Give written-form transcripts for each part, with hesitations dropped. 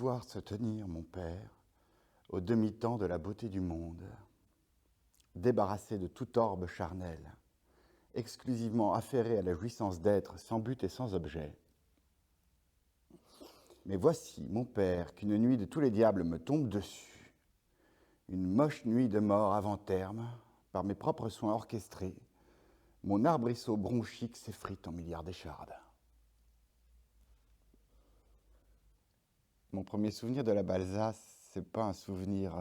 pouvoir se tenir, mon père, au demi-temps de la beauté du monde, débarrassé de toute orbe charnelle, exclusivement affairé à la jouissance d'être sans but et sans objet. Mais voici, mon père, qu'une nuit de tous les diables me tombe dessus, une moche nuit de mort avant terme, par mes propres soins orchestrés, mon arbrisseau bronchique s'effrite en milliards d'échardes. Mon premier souvenir de la Balsa, c'est pas un souvenir,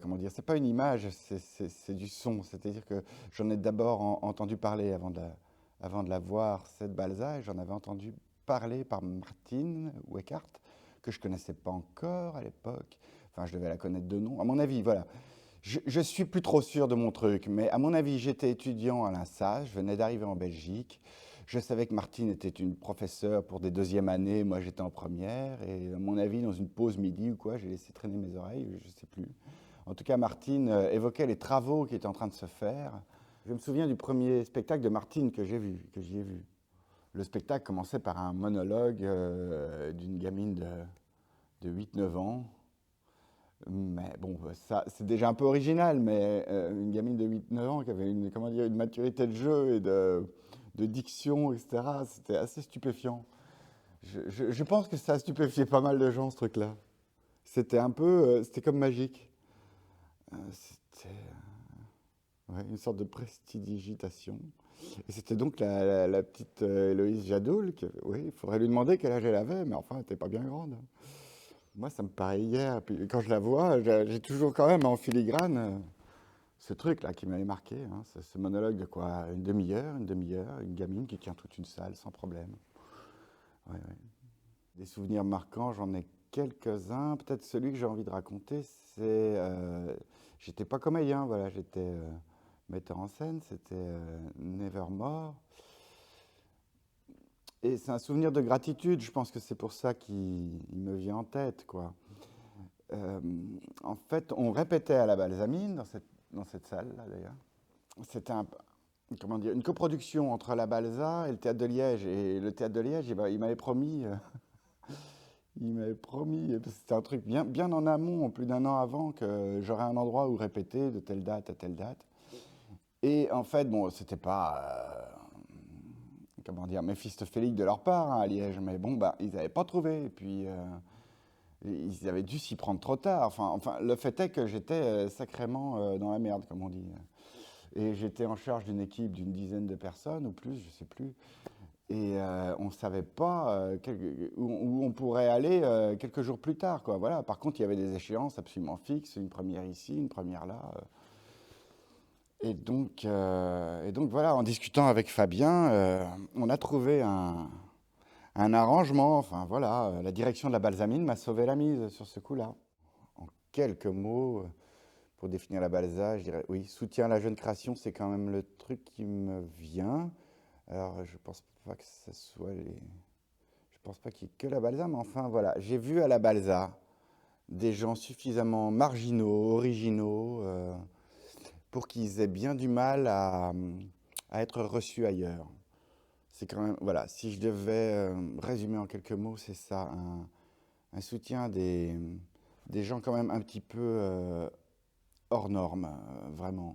comment dire, c'est pas une image, c'est du son. C'est-à-dire que j'en ai d'abord entendu parler avant de la voir, cette Balsa, et j'en avais entendu parler par Martine Weckart, que je connaissais pas encore à l'époque. Enfin, je devais la connaître de nom. À mon avis, voilà. Je suis plus trop sûr de mon truc, mais à mon avis, j'étais étudiant à l'INSA, je venais d'arriver en Belgique. Je savais que Martine était une professeure pour des deuxièmes années, moi j'étais en première, et à mon avis, dans une pause midi ou quoi, j'ai laissé traîner mes oreilles, je ne sais plus. En tout cas, Martine évoquait les travaux qui étaient en train de se faire. Je me souviens du premier spectacle de Martine que j'y ai vu. Le spectacle commençait par un monologue d'une gamine de 8-9 ans. Mais bon, ça, c'est déjà un peu original, mais une gamine de 8-9 ans qui avait une maturité de jeu et de diction, etc., c'était assez stupéfiant. Je pense que ça a stupéfié pas mal de gens, ce truc-là. C'était un peu, c'était comme magique. C'était ouais, une sorte de prestidigitation. Et c'était donc la petite Héloïse Jadoul, oui, il faudrait lui demander quel âge elle avait, mais enfin, elle n'était pas bien grande. Moi, ça me paraît hier. Puis quand je la vois, j'ai toujours quand même en filigrane ce truc-là qui m'avait marqué. Hein, ce monologue de quoi? Une demi-heure, une gamine qui tient toute une salle sans problème. Ouais, ouais. Des souvenirs marquants, j'en ai quelques-uns. Peut-être celui que j'ai envie de raconter, c'est... j'étais pas comédien, voilà, j'étais metteur en scène, c'était Nevermore. Et c'est un souvenir de gratitude, je pense que c'est pour ça qu'il me vient en tête, quoi. En fait, on répétait à la Balsamine, dans cette salle-là, d'ailleurs. C'était une coproduction entre la Balsa et le Théâtre de Liège. Et le Théâtre de Liège, il m'avait promis, c'était un truc bien en amont, plus d'1 an avant, que j'aurais un endroit où répéter de telle date à telle date. Et en fait, bon, c'était pas... méphistophélique de leur part, hein, à Liège, mais bon, bah, ils n'avaient pas trouvé, et puis ils avaient dû s'y prendre trop tard. Enfin, le fait est que j'étais sacrément dans la merde, comme on dit. Et j'étais en charge d'une équipe d'une dizaine de personnes, ou plus, je sais plus, et on ne savait pas où on pourrait aller quelques jours plus tard, quoi. Voilà. Par contre, il y avait des échéances absolument fixes, une première ici, une première là. Et donc voilà, en discutant avec Fabien, on a trouvé un arrangement. Enfin voilà, la direction de la Balsamine m'a sauvé la mise sur ce coup-là. En quelques mots, pour définir la Balsa, je dirais oui, soutien à la jeune création, c'est quand même le truc qui me vient. Alors je pense pas que ce soit je pense pas qu'il y ait que la Balsa, mais enfin voilà, j'ai vu à la Balsa des gens suffisamment marginaux, originaux, pour qu'ils aient bien du mal à être reçus ailleurs. C'est quand même, voilà, si je devais résumer en quelques mots, c'est ça, un soutien des gens quand même un petit peu hors normes, vraiment.